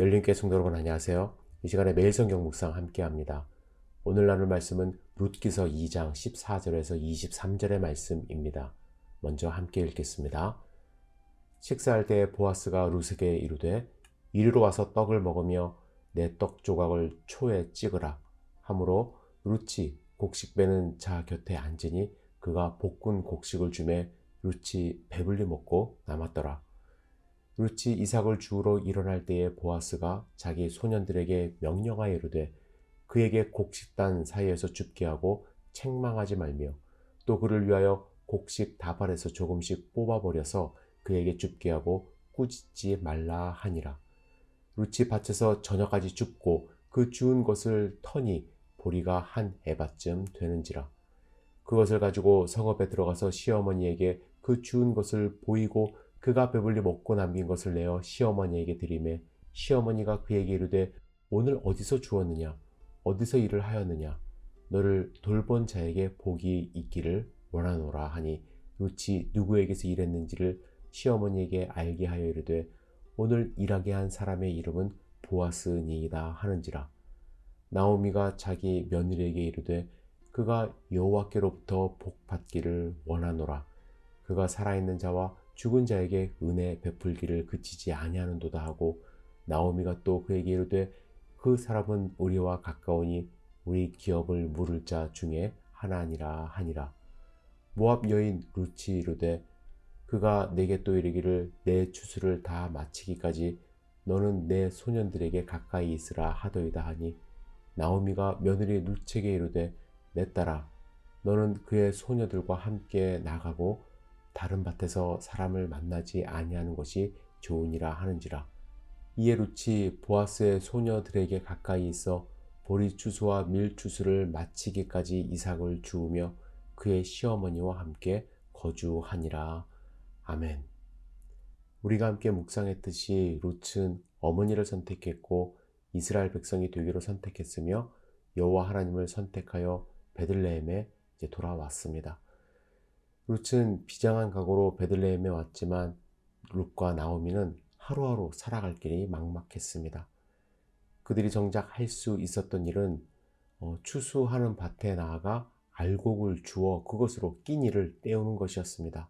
열린교회 성도 여러분 안녕하세요. 이 시간에 매일 성경 묵상 함께합니다. 오늘 나눌 말씀은 룻기서 2장 14절에서 23절의 말씀입니다. 먼저 함께 읽겠습니다. 식사할 때 보아스가 룻에게 이르되 이리로 와서 떡을 먹으며 내 떡 조각을 초에 찍으라 하므로 룻이 곡식 베는 자 곁에 앉으니 그가 볶은 곡식을 주매 룻이 배불리 먹고 남았더라. 룻이 이삭을 주우러 일어날 때에 보아스가 자기 소년들에게 명령하여 이르되 그에게 곡식단 사이에서 줍게 하고 책망하지 말며 또 그를 위하여 곡식 다발에서 조금씩 뽑아버려서 그에게 줍게 하고 꾸짖지 말라 하니라. 룻이 밭에서 저녁까지 줍고 그 주운 것을 터니 보리가 한 에바쯤 되는지라. 그것을 가지고 성읍에 들어가서 시어머니에게 그 주운 것을 보이고 그가 배불리 먹고 남긴 것을 내어 시어머니에게 드리매 시어머니가 그에게 이르되 오늘 어디서 주었느냐 어디서 일을 하였느냐 너를 돌본 자에게 복이 있기를 원하노라 하니 룻이 누구에게서 일했는지를 시어머니에게 알게 하여 이르되 오늘 일하게 한 사람의 이름은 보아스니이다 하는지라. 나오미가 자기 며느리에게 이르되 그가 여호와께로부터 복 받기를 원하노라. 그가 살아있는 자와 죽은 자에게 은혜 베풀기를 그치지 아니하는도다 하고 나오미가 또 그에게 이르되 그 사람은 우리와 가까우니 우리 기업을 물을 자 중에 하나니라 하니라. 모압 여인 룻이 이르되 그가 내게 또 이르기를 내 추수를 다 마치기까지 너는 내 소년들에게 가까이 있으라 하더이다 하니 나오미가 며느리 룻에게 이르되 내 딸아 너는 그의 소녀들과 함께 나가고 다른 밭에서 사람을 만나지 아니하는 것이 좋으니라 하는지라. 이에 룻이 보아스의 소녀들에게 가까이 있어 보리 추수와 밀 추수를 마치기까지 이삭을 주우며 그의 시어머니와 함께 거주하니라. 아멘. 우리가 함께 묵상했듯이 룻은 어머니를 선택했고 이스라엘 백성이 되기로 선택했으며 여호와 하나님을 선택하여 베들레헴에 돌아왔습니다. 룻은 비장한 각오로 베들레헴에 왔지만 룻과 나오미는 하루하루 살아갈 길이 막막했습니다. 그들이 정작 할 수 있었던 일은 추수하는 밭에 나아가 알곡을 주워 그것으로 끼니를 때우는 것이었습니다.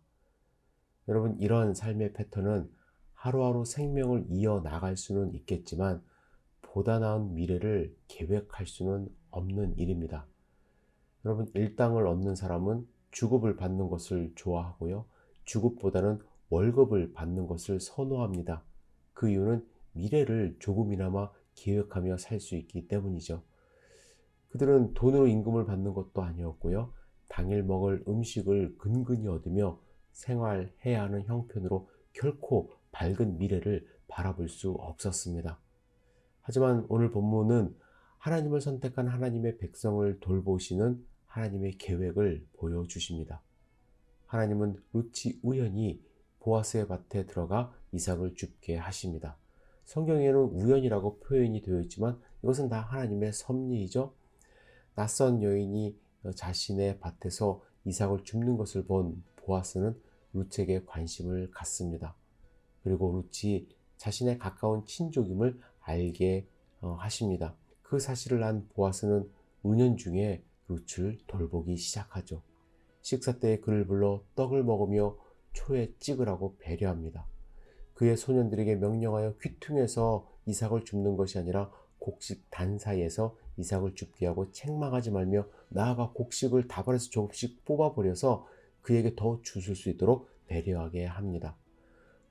여러분, 이런 삶의 패턴은 하루하루 생명을 이어나갈 수는 있겠지만 보다 나은 미래를 계획할 수는 없는 일입니다. 여러분, 일당을 얻는 사람은 주급을 받는 것을 좋아하고요. 주급보다는 월급을 받는 것을 선호합니다. 그 이유는 미래를 조금이나마 계획하며 살 수 있기 때문이죠. 그들은 돈으로 임금을 받는 것도 아니었고요. 당일 먹을 음식을 근근히 얻으며 생활해야 하는 형편으로 결코 밝은 미래를 바라볼 수 없었습니다. 하지만 오늘 본문은 하나님을 선택한 하나님의 백성을 돌보시는 하나님의 계획을 보여주십니다. 하나님은 룻이 우연히 보아스의 밭에 들어가 이삭을 줍게 하십니다. 성경에는 우연이라고 표현이 되어 있지만 이것은 다 하나님의 섭리이죠. 낯선 여인이 자신의 밭에서 이삭을 줍는 것을 본 보아스는 룻에게 관심을 갖습니다. 그리고 룻이 자신의 가까운 친족임을 알게 하십니다. 그 사실을 안 보아스는 은연중에 룻을 돌보기 시작하죠. 식사 때에 그를 불러 떡을 먹으며 초에 찍으라고 배려합니다. 그의 소년들에게 명령하여 귀퉁에서 이삭을 줍는 것이 아니라 곡식 단 사이에서 이삭을 줍게 하고 책망하지 말며 나아가 곡식을 다발에서 조금씩 뽑아버려서 그에게 더 주실 수 있도록 배려하게 합니다.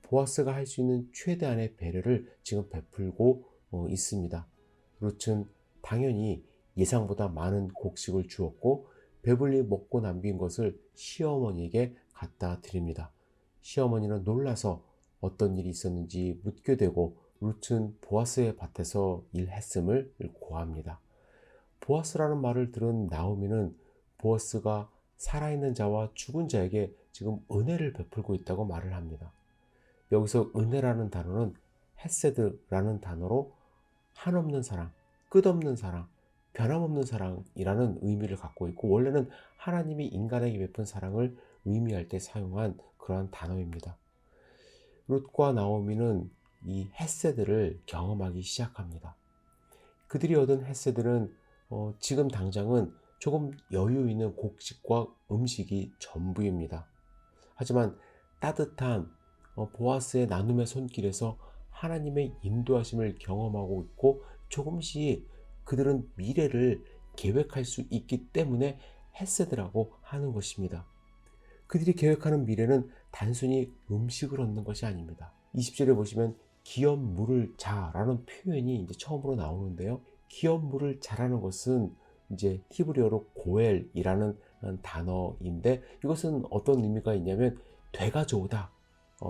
보아스가 할 수 있는 최대한의 배려를 지금 베풀고 있습니다. 룻은 당연히 예상보다 많은 곡식을 주었고 배불리 먹고 남긴 것을 시어머니에게 갖다 드립니다. 시어머니는 놀라서 어떤 일이 있었는지 묻게 되고 룻은 보아스의 밭에서 일했음을 고합니다. 보아스라는 말을 들은 나오미는 보아스가 살아있는 자와 죽은 자에게 지금 은혜를 베풀고 있다고 말을 합니다. 여기서 은혜라는 단어는 헤세드라는 단어로 한없는 사랑, 끝없는 사랑, 변함없는 사랑이라는 의미를 갖고 있고 원래는 하나님이 인간에게 베푼 사랑을 의미할 때 사용한 그러한 단어입니다. 룻과 나오미는 이 헷세들을 경험하기 시작합니다. 그들이 얻은 헷세들은 지금 당장은 조금 여유 있는 곡식과 음식이 전부입니다. 하지만 따뜻한 보아스의 나눔의 손길에서 하나님의 인도하심을 경험하고 있고 조금씩 그들은 미래를 계획할 수 있기 때문에 헷세드라고 하는 것입니다. 그들이 계획하는 미래는 단순히 음식을 얻는 것이 아닙니다. 20절에 보시면 기업 물을 자라는 표현이 이제 처음으로 나오는데요. 기업 물을 자라는 것은 이제 히브리어로 고엘이라는 단어인데 이것은 어떤 의미가 있냐면 되가져오다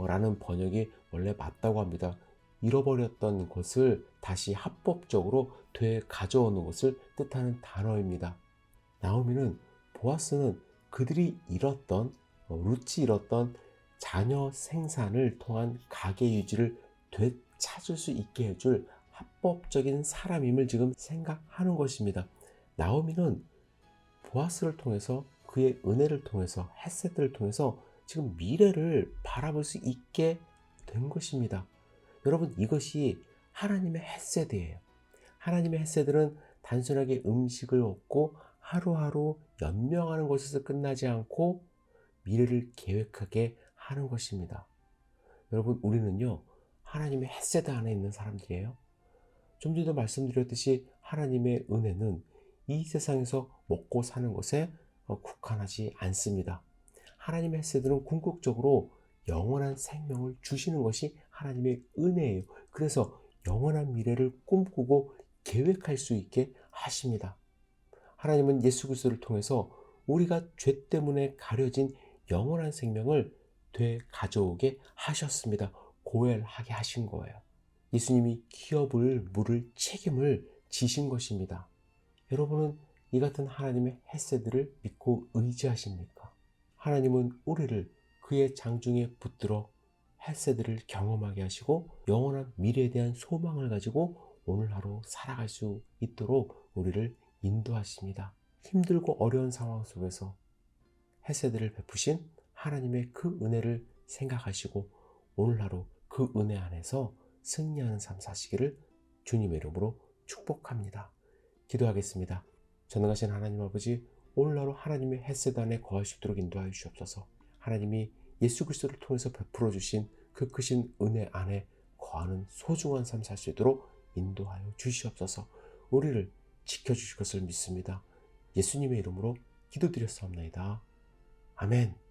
라는 번역이 원래 맞다고 합니다. 잃어버렸던 것을 다시 합법적으로 되가져오는 것을 뜻하는 단어입니다. 나오미는 보아스는 그들이 잃었던 룻이 잃었던 자녀 생산을 통한 가계 유지를 되찾을 수 있게 해줄 합법적인 사람임을 지금 생각하는 것입니다. 나오미는 보아스를 통해서 그의 은혜를 통해서 헷세들을 통해서 지금 미래를 바라볼 수 있게 된 것입니다. 여러분, 이것이 하나님의 헷세드예요. 하나님의 헷세들은 단순하게 음식을 얻고 하루하루 연명하는 것에서 끝나지 않고 미래를 계획하게 하는 것입니다. 여러분, 우리는요 하나님의 헷세드 안에 있는 사람들이에요. 좀 전에도 말씀드렸듯이 하나님의 은혜는 이 세상에서 먹고 사는 것에 국한하지 않습니다. 하나님의 헷세드는 궁극적으로 영원한 생명을 주시는 것이 하나님의 은혜예요. 그래서 영원한 미래를 꿈꾸고 계획할 수 있게 하십니다. 하나님은 예수 그리스도를 통해서 우리가 죄 때문에 가려진 영원한 생명을 되가져오게 하셨습니다. 고엘하게 하신 거예요. 예수님이 기업을 물을 책임을 지신 것입니다. 여러분은 이 같은 하나님의 헷세들을 믿고 의지하십니까? 하나님은 우리를 그의 장중에 붙들어 헷세들을 경험하게 하시고 영원한 미래에 대한 소망을 가지고 오늘 하루 살아갈 수 있도록 우리를 인도하십니다. 힘들고 어려운 상황 속에서 헷세들을 베푸신 하나님의 그 은혜를 생각하시고 오늘 하루 그 은혜 안에서 승리하는 삶 사시기를 주님의 이름으로 축복합니다. 기도하겠습니다. 전능하신 하나님 아버지, 오늘 하루 하나님의 헷세드 안에 거할 수 있도록 인도하여 주옵소서. 하나님이 예수 그리스도를 통해서 베풀어 주신 그 크신 은혜 안에 거하는 소중한 삶 살 수 있도록 인도하여 주시옵소서. 우리를 지켜주실 것을 믿습니다. 예수님의 이름으로 기도드렸사옵나이다. 아멘.